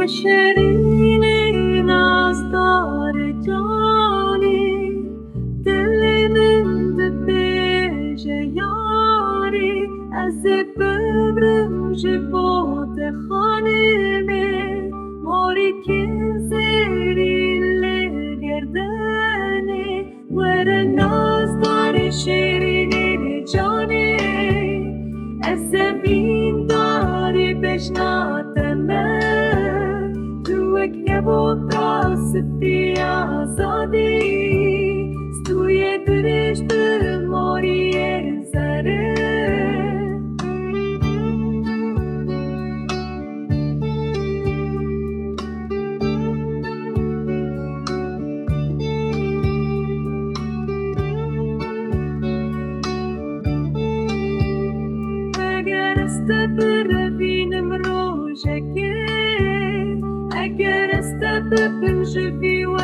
شیرینی نازدار جانی دل من به پیش یاری از ببرم جبوت خانمه موری که زیری لگردنه ور نازدار شیرینی جانی از زمین داری بشناتمه که بود راستی آزادی ستوی درشت موری زره اگر است بروینم روشکه اگر است ببینم جوی و